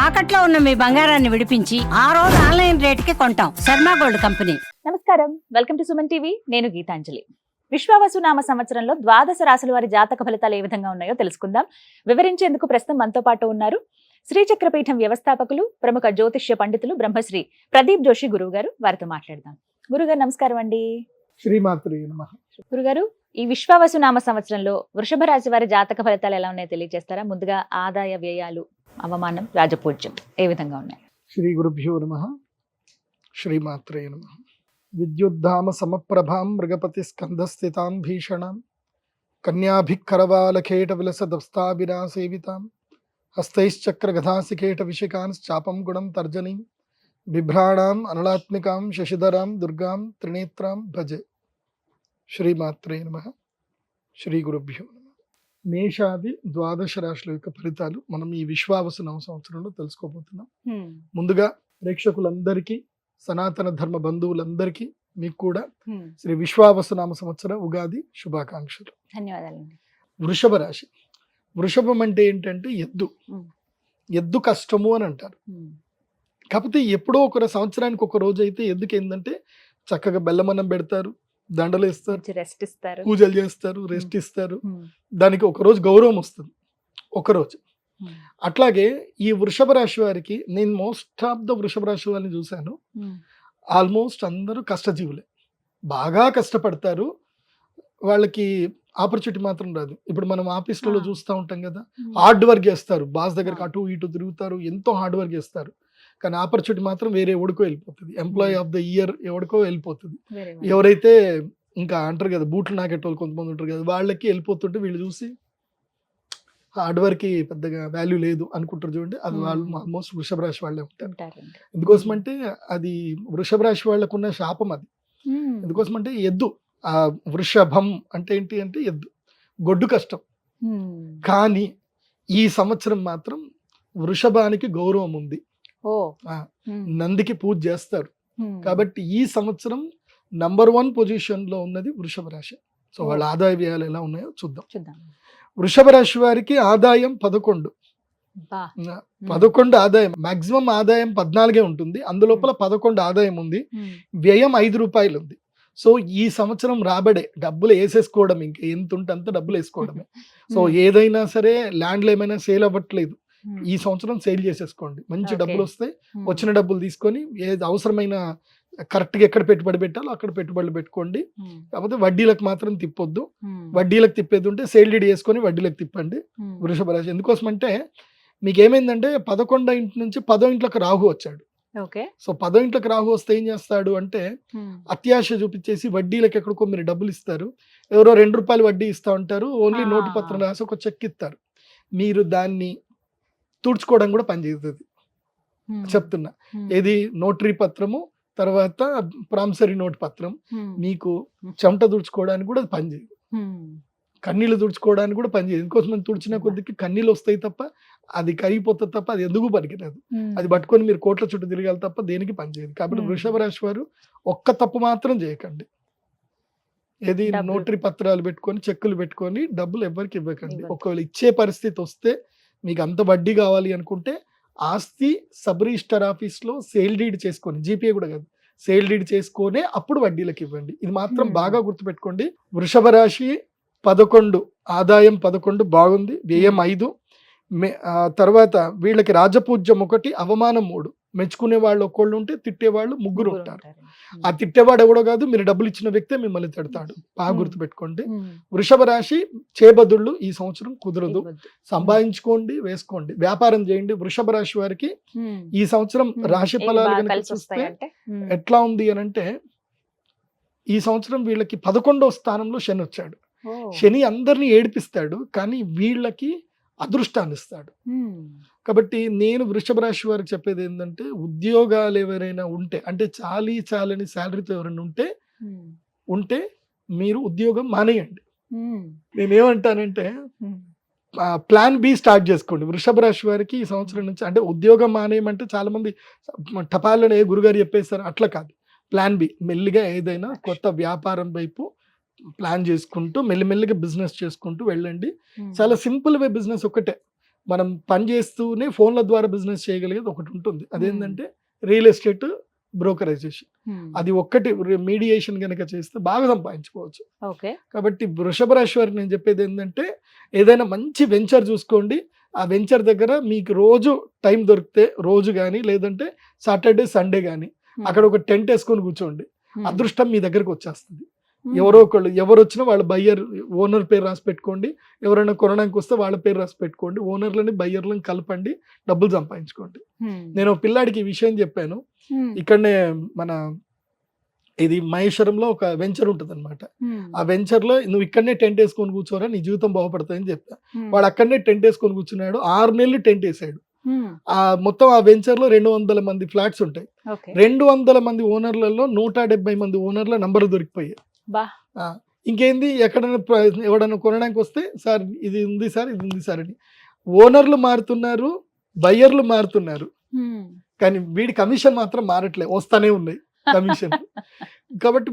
తాకట్లో ఉన్న మీ బంగారాన్ని విడిపించి ఆ రోజు ఆన్లైన్ రేటుకి కొంటాం. Sharma gold company. నమస్కారం, వెల్కమ్ టు సుమన్ టీవీ. నేను గీతాంజలి. విశ్వావసు నామ సంవత్సరంలో ద్వాదశ రాశుల వారి జాతక ఫలితాలు ఏ విధంగా ఉన్నాయో తెలుసుకుందాం. వివరించేందుకు ప్రస్తుతం మనతో పాటు ఉన్నారు శ్రీచక్రపీఠం వ్యవస్థాపకులు, ప్రముఖ జ్యోతిష్య పండితులు బ్రహ్మశ్రీ ప్రదీప్ జోషి గురువు గారు. వారితో మాట్లాడదాం. గురుగారు నమస్కారం అండి. శ్రీమాత్రే నమః. గురుగారు, ఈ విశ్వావసు నామ సంవత్సరంలో వృషభ రాశి వారి జాతక ఫలితాలు ఎలా ఉన్నాయో తెలియజేస్తారా? ముందుగా ఆదాయ వ్యయాలు, అవమానం, రాజపూజ్యం ఏ విధంగా ఉన్నాయి? శ్రీ గురుభ్యో నమః. శ్రీమాత్రే నమః. విద్యుద్ధామ సమప్రభాం మృగపతి స్కంధస్థితాం భీషణాం కన్యాభిక్కరవాలకేట విలసదస్తాభిరా సేవితాం హస్తైశ్చక్ర గదాసికేట విశికాంశ్చాపం గుణం తర్జనీం బిభ్రాణాం అనలాత్మికాం శశిధరాం దుర్గాం త్రినేత్రాం భజే. శ్రీమాత్రే నమః. శ్రీ గురుభ్యో నమః. మేషాది ద్వాదశ రాశుల యొక్క ఫలితాలు మనం ఈ విశ్వావసు నవ సంవత్సరంలో తెలుసుకోబోతున్నాం. ముందుగా ప్రేక్షకులందరికీ, సనాతన ధర్మ బంధువులందరికీ, మీకు కూడా శ్రీ విశ్వావసు నామ సంవత్సర ఉగాది శుభాకాంక్షలు. ధన్యవాదాలండి. వృషభ రాశి. వృషభం అంటే ఏంటంటే ఎద్దు. ఎద్దు కష్టము అని అంటారు. కాకపోతే ఎప్పుడో ఒక సంవత్సరానికి ఒక రోజు అయితే ఎద్దుకి ఏంటంటే చక్కగా బెల్లమన్నం పెడతారు, దండలు వేస్తారు, రెస్ట్ ఇస్తారు, పూజలు చేస్తారు, రెస్ట్ ఇస్తారు. దానికి ఒక రోజు గౌరవం వస్తుంది, ఒకరోజు. అట్లాగే ఈ వృషభ రాశి వారికి, నేను మోస్ట్ ఆఫ్ ద వృషభ రాశి వారిని చూశాను, ఆల్మోస్ట్ అందరూ కష్టజీవులే, బాగా కష్టపడతారు. వాళ్ళకి ఆపర్చునిటీ మాత్రం రాదు. ఇప్పుడు మనం ఆఫీస్లలో చూస్తూ ఉంటాం కదా, హార్డ్ వర్క్ చేస్తారు, బాస్ దగ్గరకు అటు ఇటు తిరుగుతారు, ఎంతో హార్డ్ వర్క్ చేస్తారు. కానీ ఆపర్చునిటీ మాత్రం వేరే ఎవడికో వెళ్ళిపోతుంది. ఎంప్లాయీ ఆఫ్ ద ఇయర్ ఎవడికో వెళ్ళిపోతుంది. ఎవరైతే ఇంకా అంటారు కదా, బూట్లు నాకెట్టోళ్ళు కొంతమంది ఉంటారు కదా, వాళ్ళకి వెళ్ళిపోతుంటే వీళ్ళు చూసి హార్డ్ వర్క్కి పెద్దగా వాల్యూ లేదు అనుకుంటారు చూడండి. అది వాళ్ళు ఆల్మోస్ట్ వృషభ రాశి వాళ్ళే ఉంటారు. ఎందుకోసమంటే అది వృషభ రాశి వాళ్ళకున్న శాపం అది. ఎందుకోసమంటే ఎద్దు, ఆ వృషభం అంటే ఏంటి అంటే ఎద్దు, గొడ్డు కష్టం. కానీ ఈ సంవత్సరం మాత్రం వృషభానికి గౌరవం ఉంది. నందికి పూజ చేస్తారు. కాబట్టి ఈ సంవత్సరం నంబర్ 1 పొజిషన్ లో ఉన్నది వృషభ రాశి. సో వాళ్ళ ఆదాయ వ్యయాలు ఎలా ఉన్నాయో చూద్దాం. వృషభ రాశి వారికి ఆదాయం 11. 11 ఆదాయం, మాక్సిమం ఆదాయం 14 ఉంటుంది. అందులోపల 11 ఆదాయం ఉంది. వ్యయం 5 రూపాయలు ఉంది. సో ఈ సంవత్సరం రాబడే డబ్బులు వేసేసుకోవడం, ఇంకా ఎంత ఉంటే అంత డబ్బులు వేసుకోవడమే. సో ఏదైనా సరే, ల్యాండ్లు ఏమైనా సేల్ అవ్వట్లేదు, ఈ సంవత్సరం సేల్ చేసేసుకోండి. మంచి డబ్బులు వస్తాయి. వచ్చిన డబ్బులు తీసుకొని ఏది అవసరమైన కరెక్ట్గా ఎక్కడ పెట్టుబడి పెట్టాలో అక్కడ పెట్టుబడులు పెట్టుకోండి. కాకపోతే వడ్డీలకు మాత్రం తిప్పొద్దు. వడ్డీలకు తిప్పేది ఉంటే సేల్ డీడ్ చేసుకొని వడ్డీలకు తిప్పండి వృషభ రాశి. ఎందుకోసం అంటే మీకు ఏమైందంటే 11వ ఇంటి నుంచి 10వ ఇంట్లోకి రాహు వచ్చాడు. సో 10వ ఇంట్లోకి రాహు వస్తే ఏం చేస్తాడు అంటే అత్యాశ చూపించేసి వడ్డీలకు ఎక్కడికో మీరు డబ్బులు ఇస్తారు. ఎవరో 2 రూపాయలు వడ్డీ ఇస్తా ఉంటారు. ఓన్లీ నోటు పత్రం రాసి ఒక చెక్ ఇస్తారు. మీరు దాన్ని తుడుచుకోవడం కూడా పనిచేస్తుంది చెప్తున్నా. ఏది నోటరీ పత్రము, తర్వాత ప్రామిసరీ నోట్ పత్రం. మీకు చెమట తుడుచుకోవడానికి కూడా అది పనిచేయదు, కన్నీళ్ళు తుడుచుకోవడానికి కూడా పనిచేయదు. ఇంకోసం తుడిచిన కొద్దికి కన్నీళ్ళు వస్తాయి తప్ప అది కరిగిపోతుంది తప్ప అది ఎందుకు పనికిరాదు. అది పట్టుకొని మీరు కోట్ల చుట్టూ తిరగాలి తప్ప దేనికి పనిచేయదు. కాబట్టి వృషభ రాశి వారు ఒక్క తప్పు మాత్రం చేయకండి. ఏది నోటరీ పత్రాలు పెట్టుకొని, చెక్కులు పెట్టుకొని డబ్బులు ఎవరికి ఇవ్వకండి. ఒకవేళ ఇచ్చే పరిస్థితి వస్తే, మీకు అంత వడ్డీ కావాలి అనుకుంటే ఆస్తి సబ్ రిజిస్టర్ ఆఫీస్లో సేల్ డీడ్ చేసుకొని, జీపీఏ కూడా కాదు, సేల్ డీడ్ చేసుకొని అప్పుడు వడ్డీలకు ఇవ్వండి. ఇది మాత్రం బాగా గుర్తుపెట్టుకోండి. వృషభ రాశి 11 ఆదాయం 11 బాగుంది, వ్యయం 5. తర్వాత వీళ్ళకి రాజపూజ్యం 1, అవమానం 3. మెచ్చుకునే వాళ్ళు ఒకళ్ళు ఉంటే తిట్టేవాళ్ళు 3 ఉంటారు. ఆ తిట్టేవాడు ఎవడో కాదు, మీరు డబ్బులు ఇచ్చిన వ్యక్తే మిమ్మల్ని తిడతాడు. బాగా గుర్తుపెట్టుకోండి. వృషభ రాశి చేబదుళ్ళు ఈ సంవత్సరం కుదరదు. సంపాదించుకోండి, వేసుకోండి, వ్యాపారం చేయండి. వృషభ రాశి వారికి ఈ సంవత్సరం రాశి ఫలాలు కనుక చూస్తే ఎట్లా ఉంది అని అంటే, ఈ సంవత్సరం వీళ్ళకి 11వ స్థానంలో శని వచ్చాడు. శని అందరినీ ఏడిపిస్తాడు, కానీ వీళ్ళకి అదృష్టాన్ని ఇస్తాడు. కాబట్టి నేను వృషభ రాశి వారికి చెప్పేది ఏంటంటే, ఉద్యోగాలు ఎవరైనా ఉంటే, అంటే చాలని శాలరీతో ఎవరైనా ఉంటే మీరు ఉద్యోగం మానేయండి. నేనేమంటానంటే ప్లాన్ బి స్టార్ట్ చేసుకోండి. వృషభ రాశి వారికి ఈ సంవత్సరం నుంచి, అంటే ఉద్యోగం మానేయమంటే చాలా మంది టపాలనే గురుగారు చెప్పేస్తారు, అట్లా కాదు. ప్లాన్ బి, మెల్లిగా ఏదైనా కొత్త వ్యాపారం వైపు ప్లాన్ చేసుకుంటూ మెల్లిమెల్లిగా బిజినెస్ చేసుకుంటూ వెళ్ళండి. చాలా సింపుల్ వే బిజినెస్ ఒకటే. మనం పని చేస్తూనే ఫోన్ల ద్వారా బిజినెస్ చేయగలిగేది ఒకటి ఉంటుంది. అదేంటంటే రియల్ ఎస్టేట్ బ్రోకరైజేషన్. అది ఒక్కటి మీడియేషన్ కనుక చేస్తే బాగా సంపాదించుకోవచ్చు. ఓకే. కాబట్టి వృషభ రాశి వారికి నేను చెప్పేది ఏంటంటే ఏదైనా మంచి వెంచర్ చూసుకోండి. ఆ వెంచర్ దగ్గర మీకు రోజు టైం దొరికితే రోజు కానీ లేదంటే సాటర్డే సండే కానీ అక్కడ ఒక టెంట్ వేసుకొని కూర్చోండి. అదృష్టం మీ దగ్గరకు వచ్చేస్తుంది. ఎవరో ఒకళ్ళు ఎవరు వచ్చినా వాళ్ళ బయ్యర్ ఓనర్ పేరు రాసి పెట్టుకోండి. ఎవరైనా కొనడానికి వస్తే వాళ్ళ పేరు రాసి పెట్టుకోండి. ఓనర్లని బయ్యర్లను కలపండి, డబ్బులు సంపాదించుకోండి. నేను ఒక పిల్లాడికి ఈ విషయం చెప్పాను. ఇక్కడనే మన ఇది మహేశ్వరంలో ఒక వెంచర్ ఉంటుంది అనమాట. ఆ వెంచర్ లో నువ్వు ఇక్కడనే టెంట్ వేసుకొని కూర్చోరా, నీ జీవితం బాగుపడుతుందని చెప్పా. వాడు అక్కడనే టెంట్ వేసుకొని కూర్చున్నాడు. 6 నెలలు టెంట్ వేసాడు. ఆ మొత్తం ఆ వెంచర్ లో 200 మంది ఫ్లాట్స్ ఉంటాయి. 200 మంది ఓనర్లలో 170 మంది ఓనర్ల నంబర్ దొరికిపోయాయి. ఇంకేంది, ఎవడన్నా కొనడానికి వస్తే సార్ ఇది ఉంది సార్, ఇది ఉంది సార్ అని. ఓనర్లు మారుతున్నారు, బయ్యర్లు మారుతున్నారు, కానీ వీడి కమిషన్ మాత్రం మారట్లేదు, వస్తానే ఉన్నాయి కమిషన్. కాబట్టి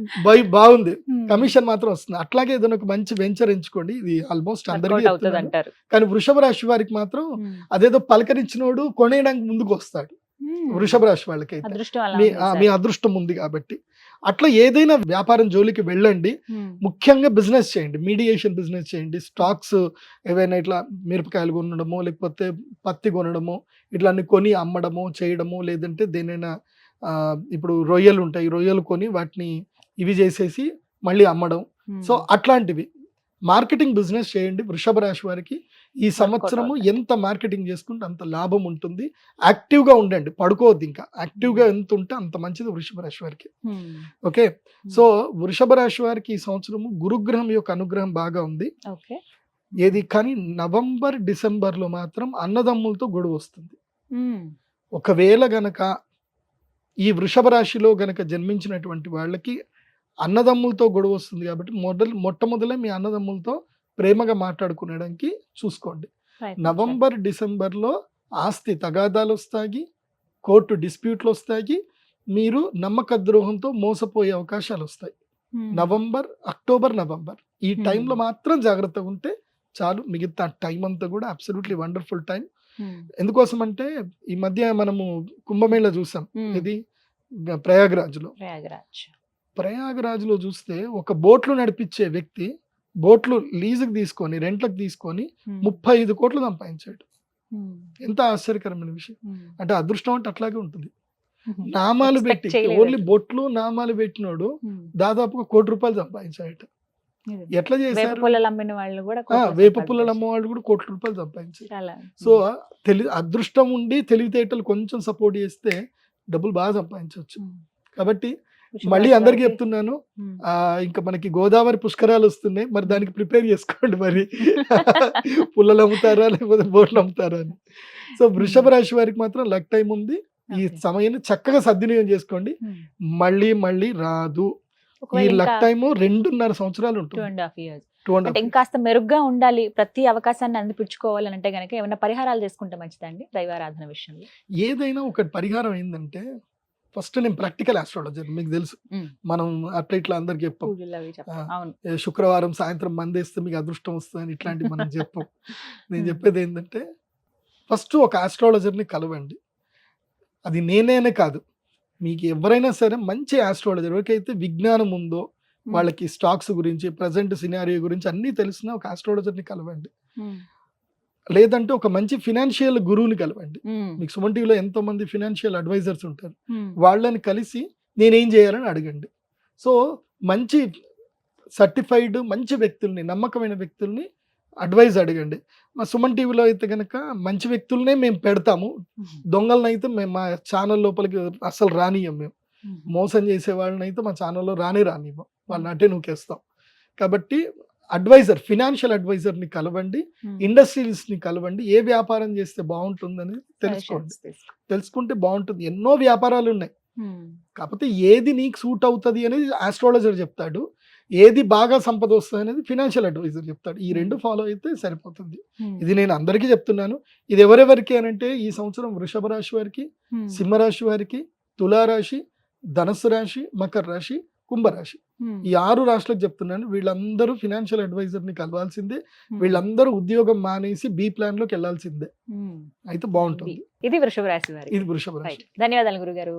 బాగుంది, కమిషన్ మాత్రం వస్తుంది. అట్లాగే ఏదైనా ఒక మంచి వెంచర్ ఎంచుకోండి. ఇది ఆల్మోస్ట్ అందరికీ చెప్తున్నాను. కానీ వృషభ రాశి వారికి మాత్రం అదేదో పలకరించినోడు కొనేయడానికి ముందుకు వస్తాడు. వృషభ రాశి వాళ్ళకి మీ అదృష్టం ఉంది కాబట్టి అట్లా ఏదైనా వ్యాపారం జోలికి వెళ్ళండి. ముఖ్యంగా బిజినెస్ చేయండి, మీడియేషన్ బిజినెస్ చేయండి. స్టాక్స్ ఏవైనా ఇట్లా మిరపకాయలు కొనడమో లేకపోతే పత్తి కొనడమో ఇట్లా కొని అమ్మడమో చేయడమో, లేదంటే దేనైనా ఇప్పుడు రొయ్యలు ఉంటాయి, రొయ్యలు కొని వాటిని ఇవి చేసేసి మళ్ళీ అమ్మడం. సో అట్లాంటివి మార్కెటింగ్ బిజినెస్ చేయండి. వృషభ రాశి వారికి ఈ సంవత్సరము ఎంత మార్కెటింగ్ చేసుకుంటే అంత లాభం ఉంటుంది. యాక్టివ్గా ఉండండి, పడుకోవద్దు. ఇంకా యాక్టివ్గా ఎంత ఉంటే అంత మంచిది వృషభ రాశి వారికి. ఓకే. సో వృషభ రాశి వారికి ఈ సంవత్సరము గురుగ్రహం యొక్క అనుగ్రహం బాగా ఉంది. ఏది కానీ నవంబర్ డిసెంబర్లో మాత్రం అన్నదమ్ములతో గొడవ వస్తుంది. ఒకవేళ గనక ఈ వృషభ రాశిలో గనక జన్మించినటువంటి వాళ్ళకి అన్నదమ్ములతో గొడవ వస్తుంది. కాబట్టి మొట్టమొదలే మీ అన్నదమ్ములతో ప్రేమగా మాట్లాడుకునేడానికి చూసుకోండి. నవంబర్ డిసెంబర్లో ఆస్తి తగాదాలు వస్తాయి, కోర్టు డిస్ప్యూట్లు వస్తాయి, మీరు నమ్మక ద్రోహంతో మోసపోయే అవకాశాలు వస్తాయి. అక్టోబర్ నవంబర్ ఈ టైంలో మాత్రం జాగ్రత్తగా ఉంటే చాలు. మిగతా టైం అంతా కూడా అబ్సల్యూట్లీ వండర్ఫుల్ టైం. ఎందుకోసం అంటే ఈ మధ్య మనము కుంభమేళ చూసాం. ఇది ప్రయాగరాజ్లో చూస్తే ఒక బోట్లు నడిపించే వ్యక్తి బోట్లు లీజుకు తీసుకొని రెంట్లకు తీసుకొని 35 కోట్లు సంపాదించాడు. ఎంత ఆశ్చర్యకరమైన విషయం. అంటే అదృష్టం అంటే అట్లాగే ఉంటుంది. నామాలు పెట్టి ఓన్లీ బొట్లు నామాలు పెట్టినోడు దాదాపుగా ₹1 కోటి సంపాదించాడు. ఎట్లా చేశారు? వేప పుల్లలు అమ్మే వాళ్ళు కూడా ₹1 కోటి సంపాదించారు. సో అదృష్టం ఉండి తెలివితేటలు కొంచెం సపోర్ట్ చేస్తే డబ్బులు బాగా సంపాదించవచ్చు. కాబట్టి మళ్ళీ అందరికి చెప్తున్నాను, ఇంకా మనకి గోదావరి పుష్కరాలు వస్తున్నాయి, మరి దానికి ప్రిపేర్ చేసుకోండి. మరి పుల్లలు అమ్ముతారా లేకపోతే బోట్లు అమ్ముతారా అని. సో వృషభ రాశి వారికి మాత్రం లక్ టైం ఉంది. ఈ సమయాన్ని చక్కగా సద్వినియోగం చేసుకోండి. మళ్ళీ రాదు. ఈ లక్ టైము 2.5 సంవత్సరాలు ఉంటుంది. 2.5 years. ఇంకాస్త మెరుగ్గా ఉండాలి, ప్రతి అవకాశాన్ని అందిపుచ్చుకోవాలని అంటే గనక ఏమైనా పరిహారాలు చేసుకుంటే మంచిదండి దైవారాధన విషయంలో? ఏదైనా ఒక పరిహారం ఏంటంటే, ఫస్ట్ నేను ప్రాక్టికల్ ఆస్ట్రాలజర్, మీకు తెలుసు. మనం అట్లా ఇట్లా అందరికి చెప్పాం, శుక్రవారం సాయంత్రం మందేస్తే మీకు అదృష్టం వస్తుందని ఇట్లాంటివి మనం చెప్పాం. నేను చెప్పేది ఏంటంటే, ఫస్ట్ ఒక ఆస్ట్రాలజర్ని కలవండి. అది నేనే కాదు, మీకు ఎవరైనా సరే మంచి ఆస్ట్రాలజర్, ఎవరికైతే విజ్ఞానం ఉందో వాళ్ళకి స్టాక్స్ గురించి ప్రజెంట్ సినారియో గురించి అన్నీ తెలిసిన ఒక ఆస్ట్రాలజర్ని కలవండి. లేదంటే ఒక మంచి ఫినాన్షియల్ గురువుని కలవండి. మీకు సుమన్ టీవీలో ఎంతో మంది ఫినాన్షియల్ అడ్వైజర్స్ ఉంటారు, వాళ్ళని కలిసి నేనేం చేయాలని అడగండి. సో మంచి సర్టిఫైడ్ మంచి వ్యక్తుల్ని, నమ్మకమైన వ్యక్తుల్ని అడ్వైజ్ అడగండి. మా సుమన్ టీవీలో అయితే కనుక మంచి వ్యక్తులనే మేము పెడతాము, దొంగలను అయితే మేము మా ఛానల్ లోపలికి అసలు రానియం. మేము మోసం చేసే వాళ్ళని అయితే మా ఛానల్లో రానివ్వం, వాళ్ళని అటే నూకేస్తాం. కాబట్టి అడ్వైజర్, ఫినాన్షియల్ అడ్వైజర్ని కలవండి, ఇండస్ట్రియలిస్ట్ని కలవండి. ఏ వ్యాపారం చేస్తే బాగుంటుందని తెలుసుకుంటే బాగుంటుంది. ఎన్నో వ్యాపారాలు ఉన్నాయి, కాకపోతే ఏది నీకు సూట్ అవుతుంది అనేది ఆస్ట్రాలజర్ చెప్తాడు, ఏది బాగా సంపద వస్తుంది అనేది ఫినాన్షియల్ అడ్వైజర్ చెప్తాడు. ఈ 2 ఫాలో అయితే సరిపోతుంది. ఇది నేను అందరికీ చెప్తున్నాను. ఇది ఎవరెవరికి అనంటే ఈ సంవత్సరం వృషభ రాశి వారికి, సింహరాశి వారికి, తులారాశి, ధనస్సు రాశి, మకర రాశి, కుంభరాశి. ఈ 6 రాశులకు చెప్తున్నాను, వీళ్ళందరూ ఫినాన్షియల్ అడ్వైజర్ ని కలవాల్సిందే, వీళ్ళందరూ ఉద్యోగం మానేసి బి ప్లాన్ లోకి వెళ్లాల్సిందే. అయితే బాగుంటుంది. ఇది వృషభ రాశి వారి. ఇది వృషభ రాశి. ధన్యవాదాలు గురుగారు.